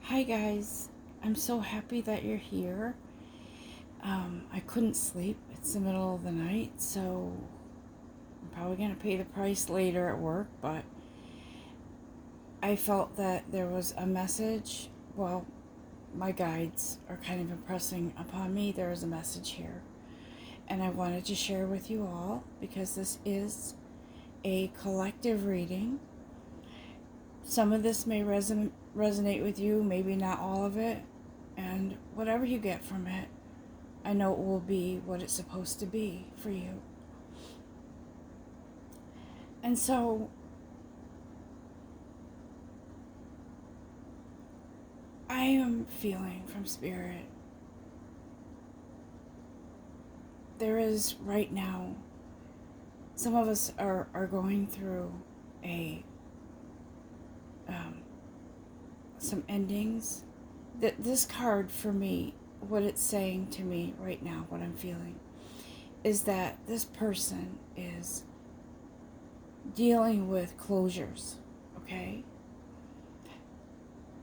Hi guys, I'm so happy that you're here. I couldn't sleep. It's the middle of the night, so I'm probably going to pay the price later at work, but I felt that there was a message. Well, my guides are kind of impressing upon me. There is a message here, and I wanted to share with you all because this is a collective reading. Some of this may resonate with you, maybe not all of it, and whatever you get from it, I know it will be what it's supposed to be for you. And so I am feeling from Spirit, there is right now, some of us are going through some endings. This card for me, what it's saying to me right now, what I'm feeling, is that this person is dealing with closures, okay?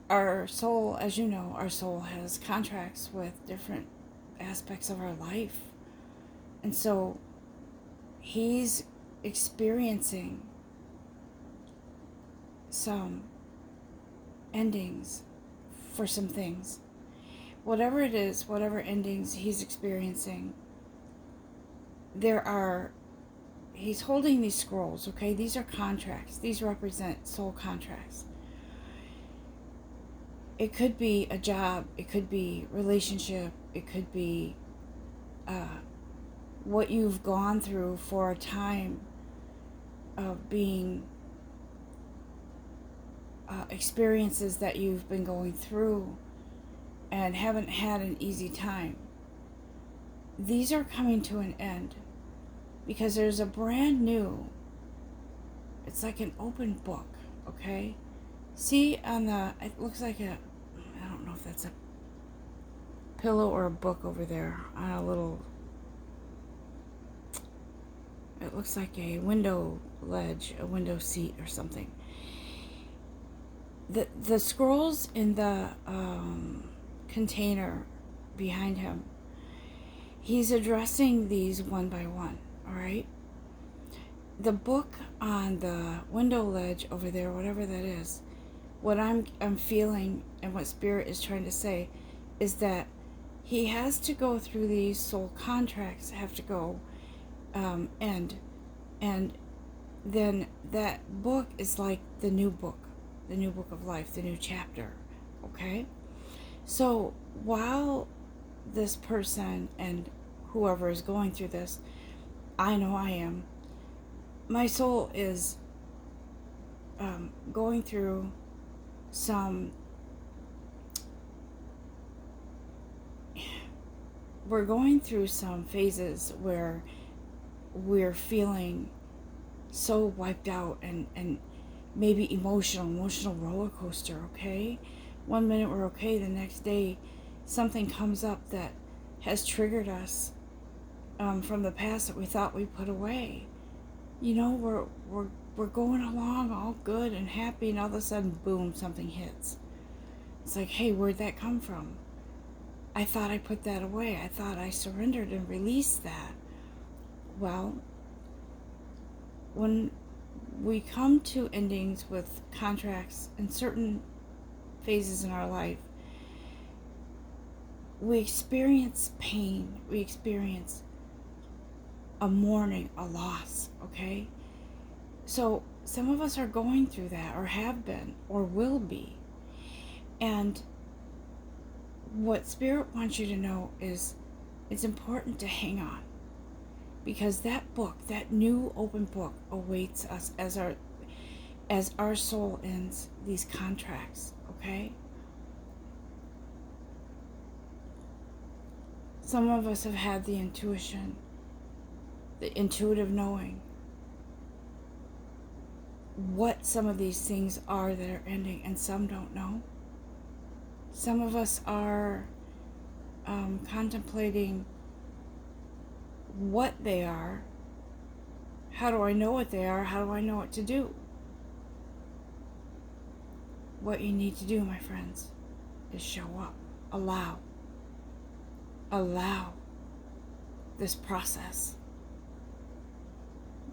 Our soul, as you know, our soul has contracts with different aspects of our life. And so he's experiencing some endings for some things. Whatever it is, whatever endings he's experiencing, he's holding these scrolls, okay? These are contracts. These represent soul contracts. It could be a job, it could be relationship, it could be what you've gone through for a time of being experiences that you've been going through and haven't had an easy time. These are coming to an end because there's a brand new, it's like an open book, okay? See on it looks like I don't know if that's a pillow or a book over there on a little, it looks like a window ledge, a window seat or something. The scrolls in the container behind him, he's addressing these one by one, all right? The book on the window ledge over there, whatever that is, what I'm feeling and what Spirit is trying to say is that he has to go through these soul contracts, have to go end, and then that book is like the new book of life, the new chapter, okay? So while this person and whoever is going through this, I know I am, my soul is going through we're going through some phases where we're feeling so wiped out and maybe emotional roller coaster, okay? One minute we're okay, the next day something comes up that has triggered us from the past that we thought we put away. You know, we're going along all good and happy, and all of a sudden, boom, something hits. It's like, hey, where'd that come from? I thought I put that away. I thought I surrendered and released that. Well, when we come to endings with contracts in certain phases in our life, we experience pain, we experience a mourning, a loss, okay? So some of us are going through that, or have been, or will be. And what Spirit wants you to know is it's important to hang on, because that book, that new open book, awaits us as our soul ends these contracts, okay? Some of us have had the intuition, the intuitive knowing what some of these things are that are ending, and some don't know. Some of us are contemplating what they are. How do I know what they are? How do I know what to do? What you need to do, my friends, is show up. Allow. Allow this process.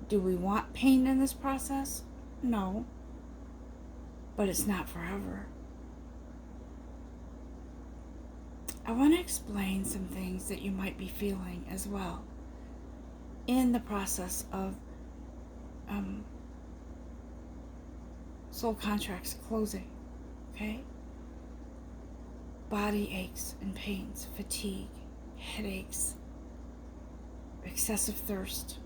Do we want pain in this process? No. But it's not forever. I want to explain some things that you might be feeling as well in the process of soul contracts closing, okay? Body aches and pains, fatigue, headaches, excessive thirst.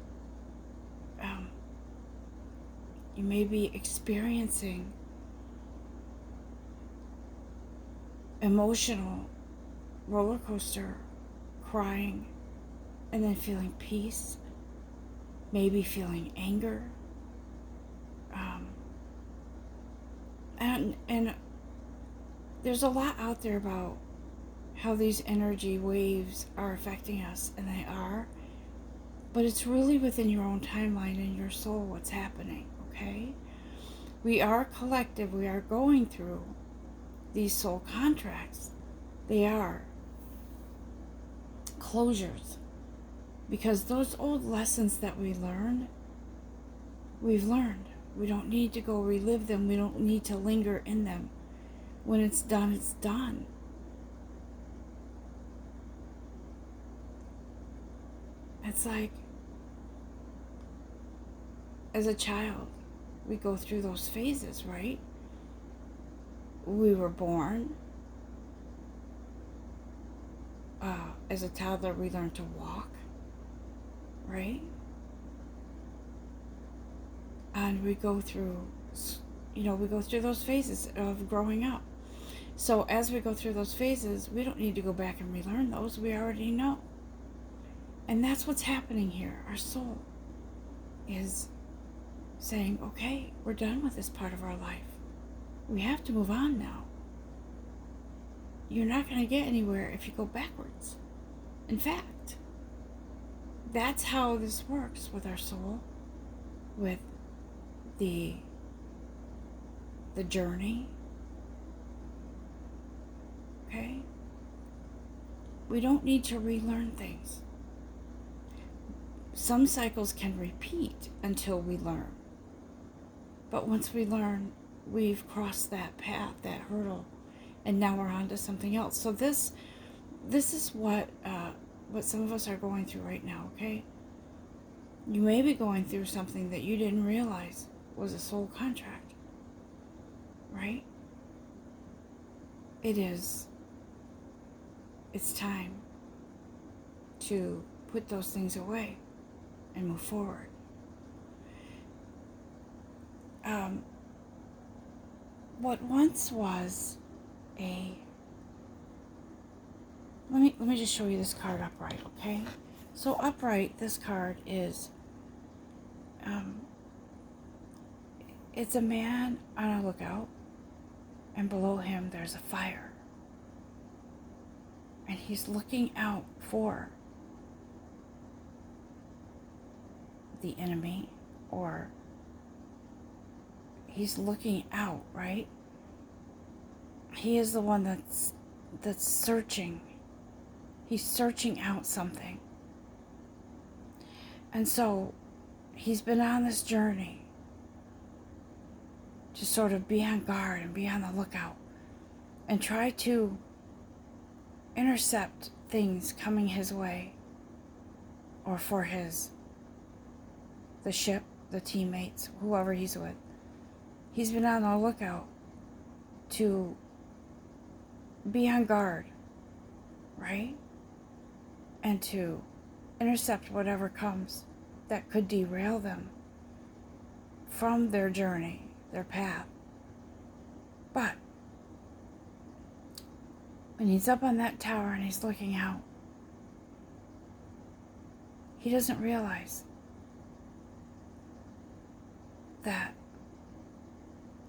You may be experiencing emotional roller coaster, crying, and then feeling peace, maybe feeling anger, and there's a lot out there about how these energy waves are affecting us, and they are, but it's really within your own timeline and your soul what's happening, okay? We are collective, we are going through these soul contracts. They are closures, because those old lessons that we've learned. We don't need to go relive them. We don't need to linger in them. When it's done, it's done. It's like, as a child, we go through those phases, right? We were born. As a toddler, we learn to walk, right? And we go through those phases of growing up. So as we go through those phases, we don't need to go back and relearn those. We already know. And that's what's happening here. Our soul is saying, okay, we're done with this part of our life. We have to move on now. You're not going to get anywhere if you go backwards. In fact, that's how this works with our soul, with the journey. Okay? We don't need to relearn things. Some cycles can repeat until we learn. But once we learn, we've crossed that path, that hurdle, and now we're on to something else. So this is what some of us are going through right now, okay? You may be going through something that you didn't realize was a soul contract, right? It's time to put those things away and move forward. What once was let me just show you this card upright, okay? So upright, this card is it's a man on a lookout, and below him there's a fire, and he's looking out for the enemy, or he's looking out, right? He is the one that's searching. He's searching out something. And so he's been on this journey to sort of be on guard and be on the lookout and try to intercept things coming his way, or for the ship, the teammates, whoever he's with. He's been on the lookout to be on guard, right? And to intercept whatever comes that could derail them from their journey, their path. But when he's up on that tower and he's looking out, he doesn't realize that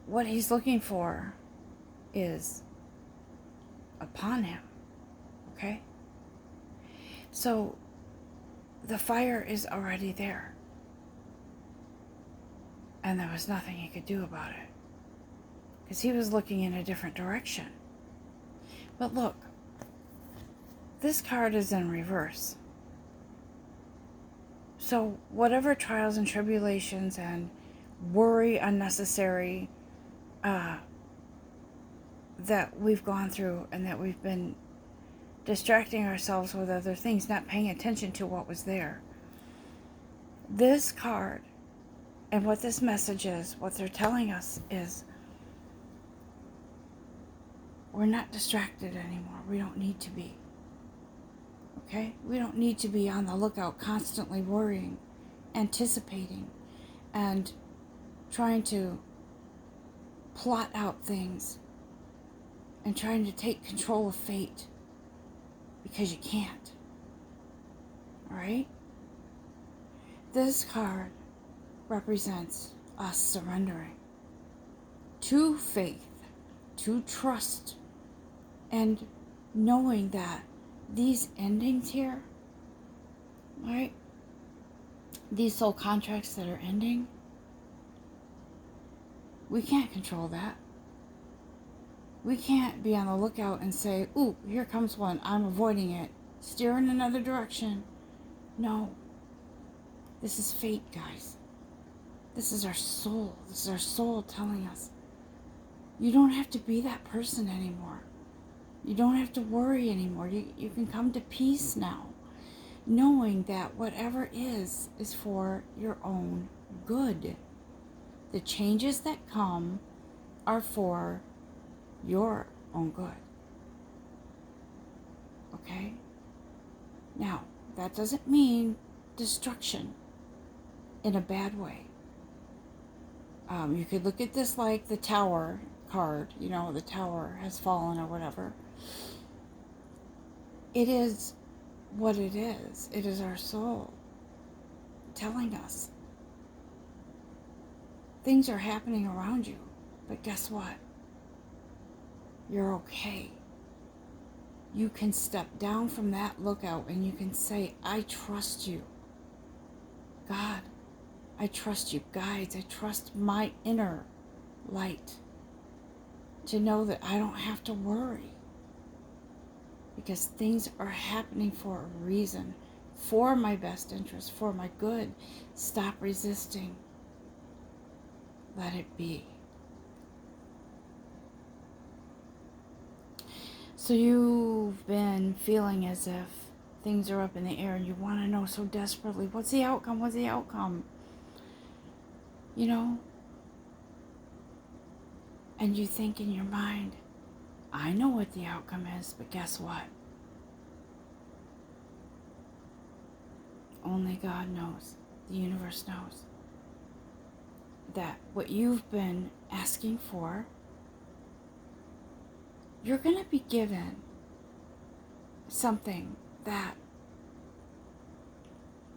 what he's looking for is upon him, okay? So the fire is already there, and there was nothing he could do about it, because he was looking in a different direction. But look, this card is in reverse. So whatever trials and tribulations and worry unnecessary that we've gone through, and that we've been distracting ourselves with other things, not paying attention to what was there. This card and what this message is, what they're telling us is, we're not distracted anymore. We don't need to be. Okay? We don't need to be on the lookout, constantly worrying, anticipating, and trying to plot out things and trying to take control of fate, because you can't. Alright? This card represents us surrendering to faith, to trust, and knowing that these endings here, right? These soul contracts that are ending, we can't control that. We can't be on the lookout and say, ooh, here comes one, I'm avoiding it, steer in another direction. No. This is fate, guys. This is our soul. This is our soul telling us, you don't have to be that person anymore. You don't have to worry anymore. You can come to peace now, knowing that whatever is for your own good. The changes that come are for your own good. Okay? Now, that doesn't mean destruction in a bad way. You could look at this like the Tower card, the tower has fallen or whatever. It is what it is. It is our soul telling us things are happening around you, but guess what? You're okay. You can step down from that lookout and you can say, I trust you. God, I trust you. Guides, I trust my inner light to know that I don't have to worry, because things are happening for a reason, for my best interest, for my good. Stop resisting. Let it be. So you've been feeling as if things are up in the air and you want to know so desperately, what's the outcome? What's the outcome? And you think in your mind, I know what the outcome is, but guess what? Only God knows. The universe knows that what you've been asking for, you're going to be given something that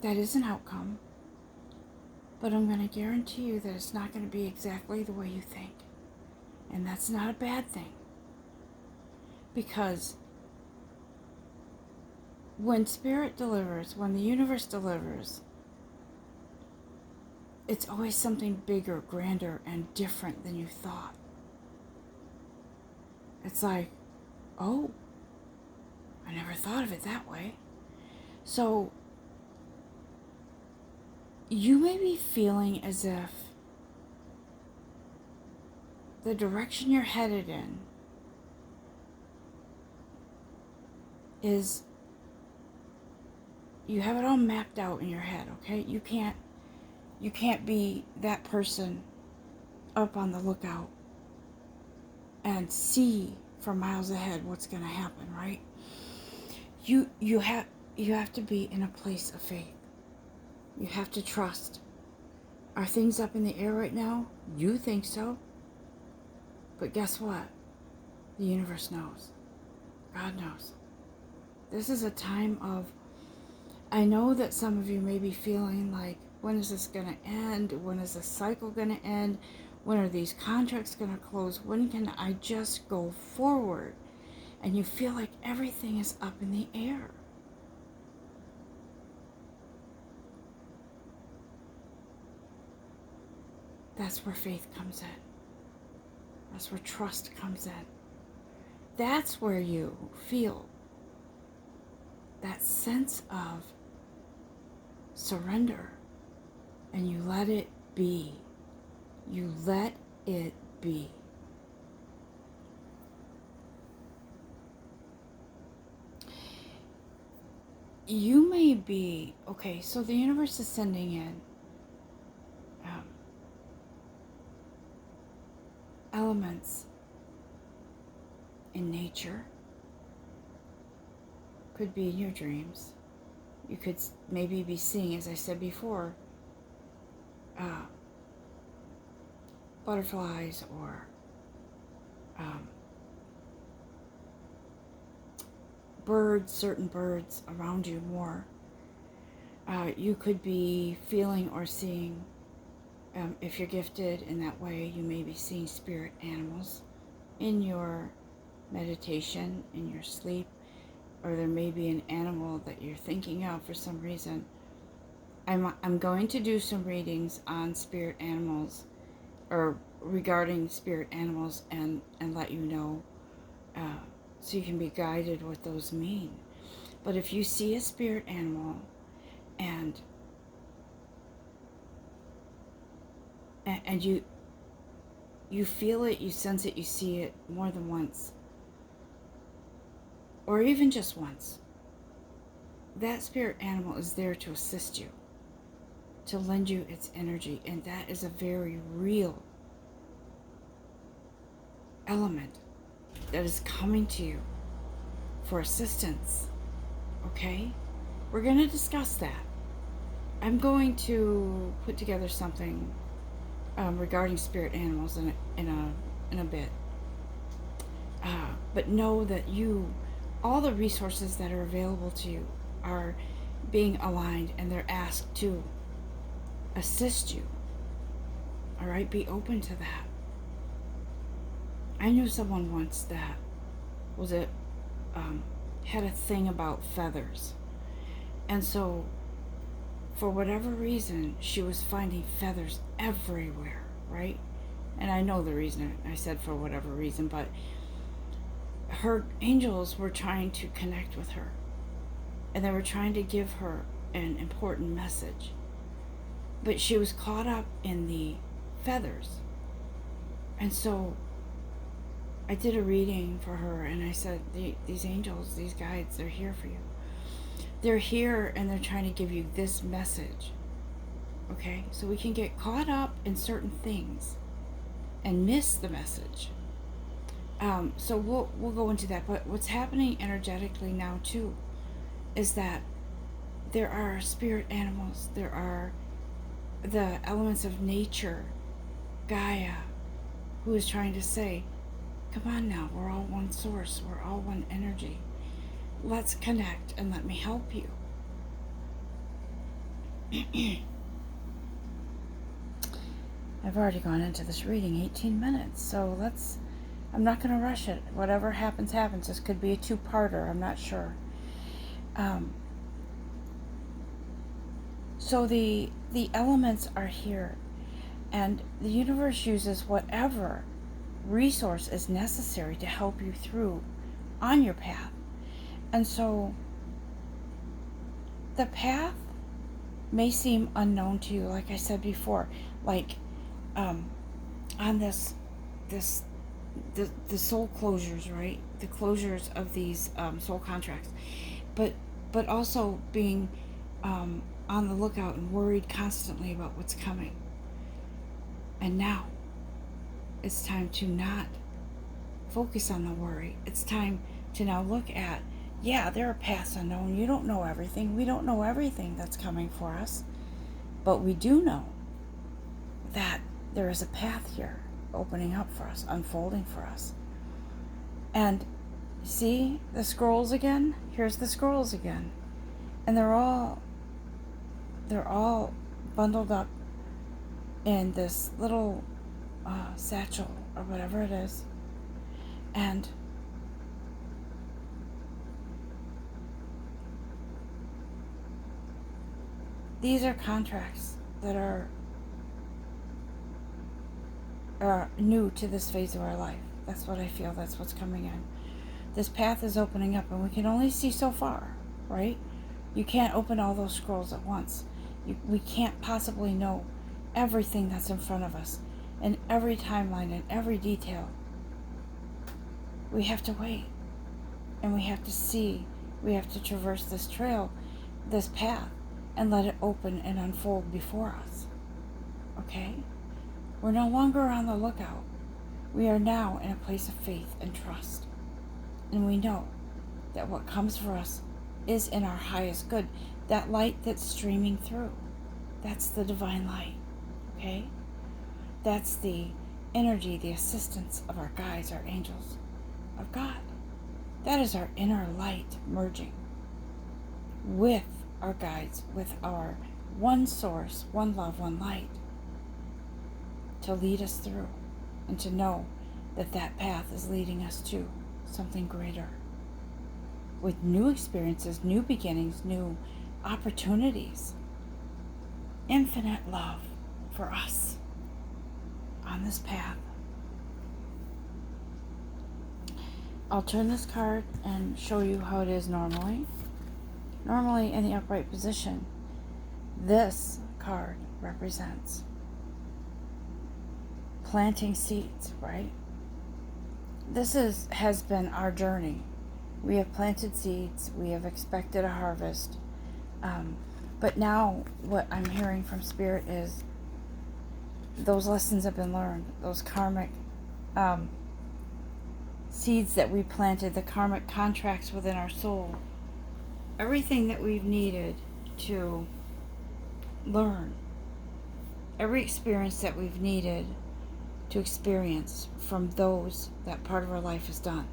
is an outcome, but I'm going to guarantee you that it's not going to be exactly the way you think. And that's not a bad thing, because when Spirit delivers, when the universe delivers, it's always something bigger, grander, and different than you thought. It's like, oh, I never thought of it that way. So you may be feeling as if the direction you're headed in is, you have it all mapped out in your head, okay? You can't be that person up on the lookout and see for miles ahead what's going to happen, right? You have to be in a place of faith. You have to trust. Are things up in the air right now? You think so. But guess what? The universe knows. God knows. This is a time of, I know that some of you may be feeling like, when is this going to end? When is this cycle going to end? When are these contracts going to close? When can I just go forward? And you feel like everything is up in the air. That's where faith comes in. That's where trust comes in. that's where you feel that sense of surrender, and you let it be. You let it be. You may be, okay, so the universe is sending in elements in nature. Could be in your dreams. You could maybe be seeing, as I said before, butterflies or birds, certain birds around you more. You could be feeling or seeing, if you're gifted in that way, you may be seeing spirit animals in your meditation, in your sleep, or there may be an animal that you're thinking of for some reason. I'm going to do some readings on spirit animals, or regarding spirit animals, and let you know, so you can be guided what those mean. But if you see a spirit animal and you feel it, you sense it, you see it more than once, or even just once, that spirit animal is there to assist you, to lend you its energy, and that is a very real element that is coming to you for assistance. Okay? We're going to discuss that. I'm going to put together something regarding spirit animals in a bit. But know that all the resources that are available to you are being aligned, and they're asked to assist you. All right? Be open to that. I knew someone once that had a thing about feathers. And so, for whatever reason, she was finding feathers everywhere, right? And I know the reason I said for whatever reason, but her angels were trying to connect with her. And they were trying to give her an important message. But she was caught up in the feathers. And so I did a reading for her, and I said, these angels, these guides, they're here for you. They're here, and they're trying to give you this message. Okay? So we can get caught up in certain things and miss the message. So we'll go into that. But what's happening energetically now, too, is that there are spirit animals. There are the elements of nature, Gaia, who is trying to say, come on now, we're all one source, we're all one energy. Let's connect and let me help you. I've already gone into this reading 18 minutes, so I'm not going to rush it. Whatever happens, happens. This could be a two-parter, I'm not sure. So the elements are here, and the universe uses whatever resource is necessary to help you through on your path. And so the path may seem unknown to you, like I said before, like on the soul closures, right? The closures of these soul contracts, but also being on the lookout and worried constantly about what's coming. And now it's time to not focus on the worry. It's time to now look at, yeah, there are paths unknown. You don't know everything. We don't know everything that's coming for us. But we do know that there is a path here opening up for us, unfolding for us. And see the scrolls again? Here's the scrolls again. And they're all bundled up in this little satchel or whatever it is. And these are contracts that are new to this phase of our life. That's what I feel. That's what's coming in. this path is opening up, and we can only see so far, right? You can't open all those scrolls at once. We can't possibly know everything that's in front of us, and every timeline and every detail. We have to wait, and we have to see. We have to traverse this trail, this path, and let it open and unfold before us. Okay? We're no longer on the lookout. We are now in a place of faith and trust. And we know that what comes for us is in our highest good. That light that's streaming through, that's the divine light. Okay? That's the energy, the assistance of our guides, our angels, of God. That is our inner light merging with our guides, with our one source, one love, one light, to lead us through and to know that that path is leading us to something greater, with new experiences, new beginnings, new opportunities, infinite love for us on this path. I'll turn this card and show you how it is normally. Normally in the upright position, this card represents planting seeds, right? This has been our journey. We have planted seeds. We have expected a harvest. But now what I'm hearing from Spirit is those lessons have been learned. Those karmic seeds that we planted, the karmic contracts within our soul, everything that we've needed to learn, every experience that we've needed to experience from those that part of our life is done.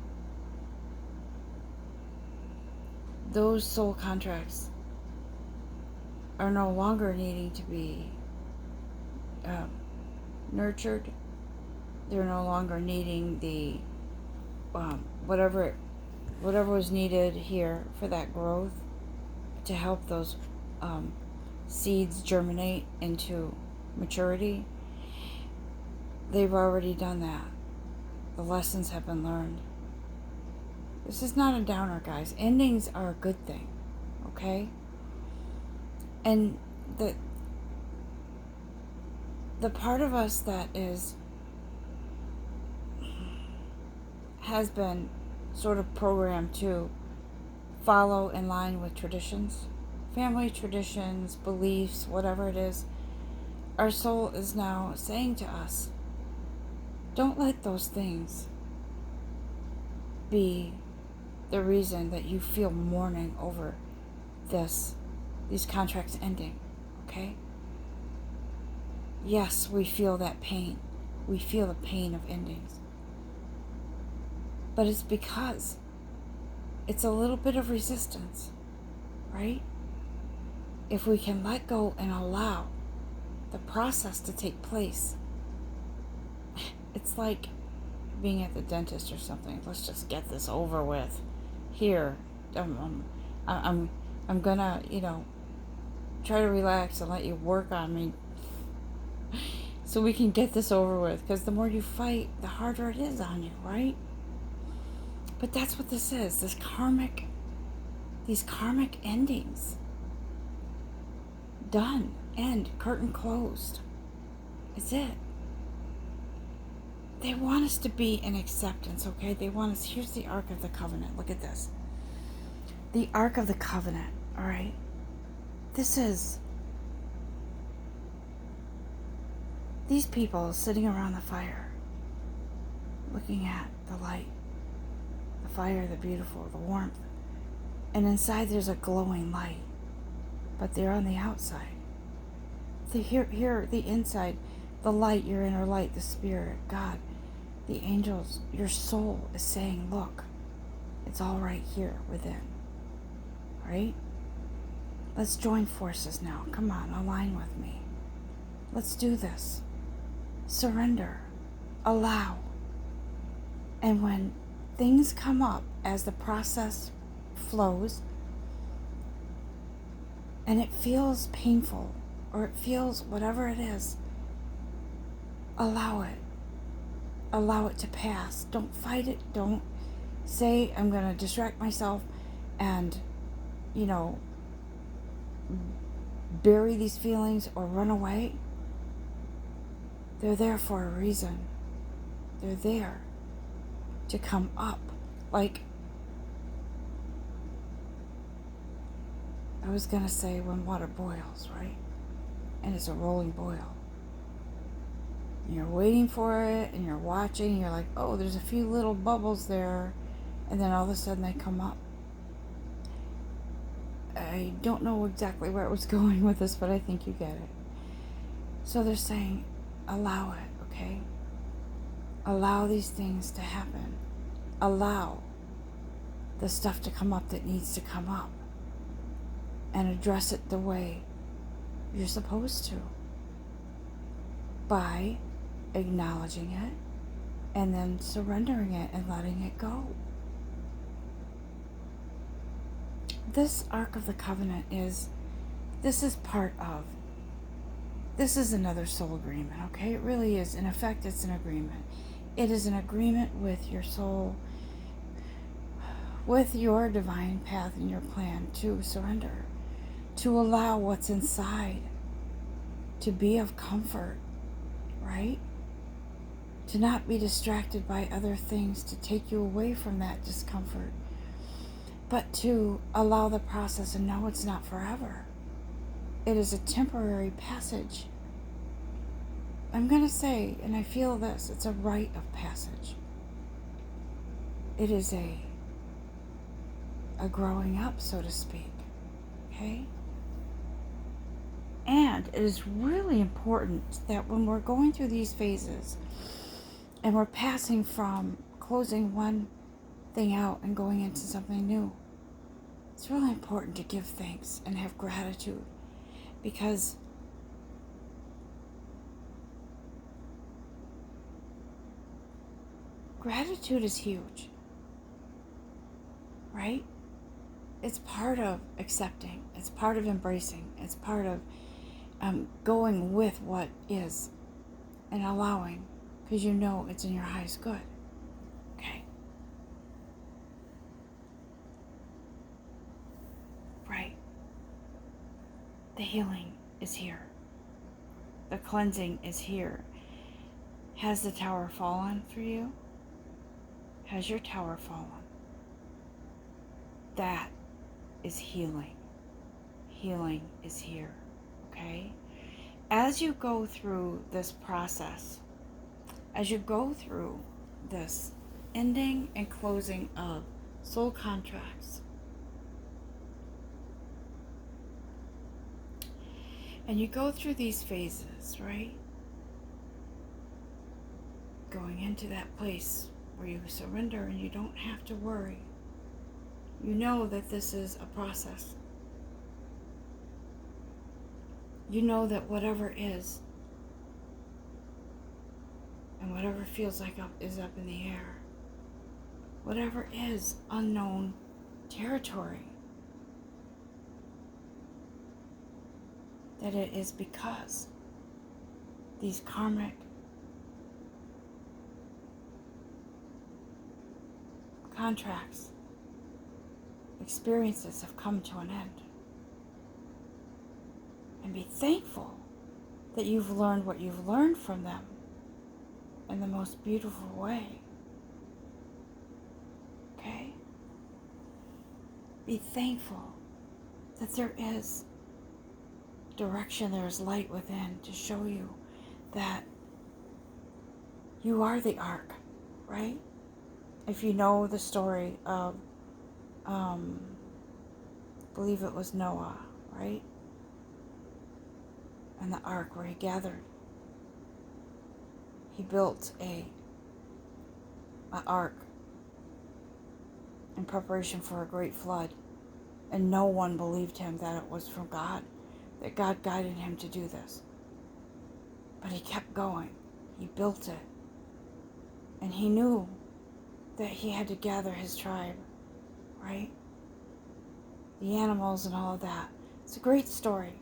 Those soul contracts are no longer needing to be nurtured. They're no longer needing the whatever was needed here for that growth to help those seeds germinate into maturity. They've already done that. The lessons have been learned. This is not a downer, guys. Endings are a good thing, okay? And the part of us that has been sort of programmed to follow in line with traditions, family traditions, beliefs, whatever it is, our soul is now saying to us, don't let those things be the reason that you feel mourning over these contracts ending, okay? Yes, we feel that pain. We feel the pain of endings. But it's because it's a little bit of resistance, right? If we can let go and allow the process to take place, it's like being at the dentist or something. Let's just get this over with. Here, I'm gonna, try to relax and let you work on me so we can get this over with. Because the more you fight, the harder it is on you, right? But that's what this is. These karmic endings. Done. End. Curtain closed. It's it. They want us to be in acceptance, okay? They want us, here's the Ark of the Covenant. Look at this. The Ark of the Covenant, all right? This is these people sitting around the fire, looking at the light, the fire, the beautiful, the warmth. And inside there's a glowing light, but they're on the outside. Here, the inside, the light, your inner light, the Spirit, God, the angels, your soul is saying, look, it's all right here within. Right? Let's join forces now. Come on, align with me. Let's do this. Surrender. Allow. And when things come up as the process flows, and it feels painful, or it feels whatever it is, allow it. Allow it to pass. Don't fight it. Don't say I'm going to distract myself and, you know, bury these feelings or run away, they're there for a reason. They're there to come up. Like, I was going to say when water boils, right? And it's a rolling boil. You're waiting for it and you're watching, and you're like, oh, there's a few little bubbles there, and then all of a sudden they come up. I don't know exactly where it was going with this, but I think you get it. So they're saying, allow it, okay? Allow these things to happen. Allow the stuff to come up that needs to come up, and address it the way you're supposed to, by acknowledging it and then surrendering it and letting it go. This Ark of the Covenant is another soul agreement, okay? It really is. In effect, it's an agreement. It is an agreement with your soul, with your divine path and your plan to surrender, to allow what's inside to be of comfort, right? To not be distracted by other things to take you away from that discomfort, but to allow the process and know it's not forever. It is a temporary passage. I'm going to say, and I feel this, it's a rite of passage. It is a growing up, so to speak, okay? And it is really important that when we're going through these phases and we're passing from closing one thing out and going into something new, it's really important to give thanks and have gratitude, because gratitude is huge, right? It's part of accepting. It's part of embracing. It's part of going with what is and allowing, because you know it's in your highest good. Okay? Right. The healing is here. The cleansing is here. Has the tower fallen for you? Has your tower fallen? That is healing. Healing is here. Okay? As you go through this process, as you go through this ending and closing of soul contracts, and you go through these phases, right? Going into that place where you surrender and you don't have to worry. You know that this is a process. You know that whatever is and whatever feels like is up in the air. Whatever is unknown territory. That it is because these karmic contracts, experiences have come to an end. And be thankful that you've learned what you've learned from them in the most beautiful way. Okay? Be thankful that there is direction, there is light within to show you that you are the ark, right? If you know the story of, I believe it was Noah, right? And the ark where he gathered. He built an ark in preparation for a great flood. And no one believed him that it was from God, that God guided him to do this. But he kept going. He built it. And he knew that he had to gather his tribe, right? The animals and all of that. It's a great story.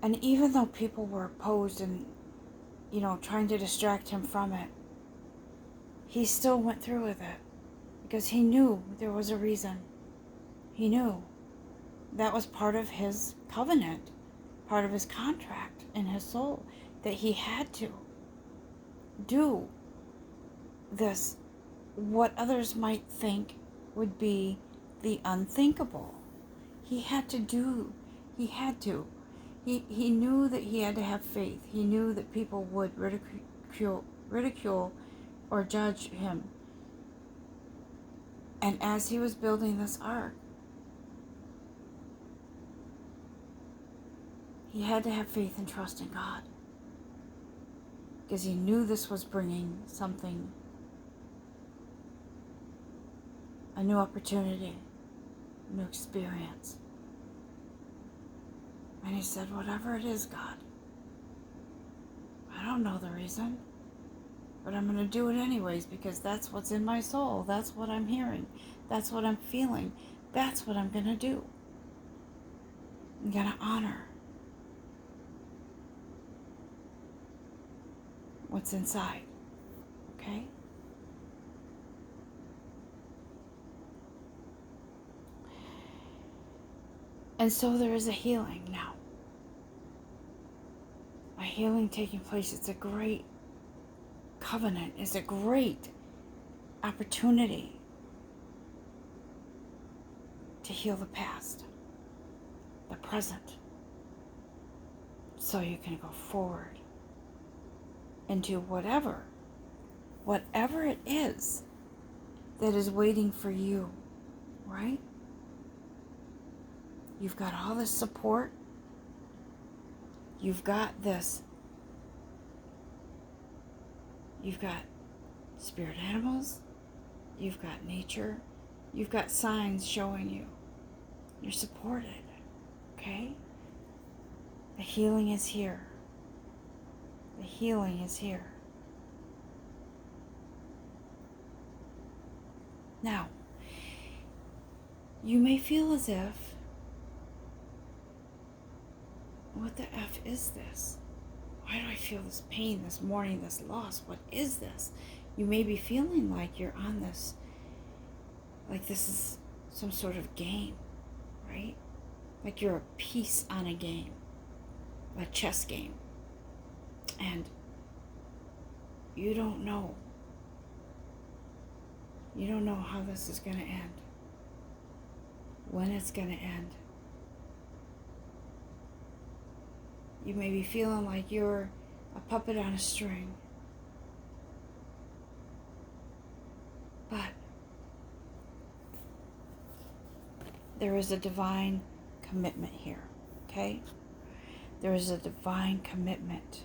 And even though people were opposed and, trying to distract him from it, he still went through with it because he knew there was a reason. He knew that was part of his covenant, part of his contract in his soul, that he had to do this, what others might think would be the unthinkable. He had to do, he had to. He knew that he had to have faith. He knew that people would ridicule or judge him. And as he was building this ark, he had to have faith and trust in God, because he knew this was bringing something, a new opportunity, a new experience. And he said, whatever it is, God, I don't know the reason, but I'm going to do it anyways, because that's what's in my soul. That's what I'm hearing. That's what I'm feeling. That's what I'm going to do. I'm going to honor what's inside. Okay? And so there is a healing now. A healing taking place. It's a great covenant. It's a great opportunity to heal the past, the present, so you can go forward into whatever it is that is waiting for you, right? You've got all this support. You've got this. You've got spirit animals. You've got nature. You've got signs showing you. You're supported. Okay? The healing is here. The healing is here. Now, you may feel as if, what the F is this? Why do I feel this pain, this mourning, this loss? What is this? You may be feeling like you're on this, like this is some sort of game, right? Like you're a piece on a game, a chess game. And you don't know. You don't know how this is going to end, when it's going to end. You may be feeling like you're a puppet on a string. But there is a divine commitment here, okay? There is a divine commitment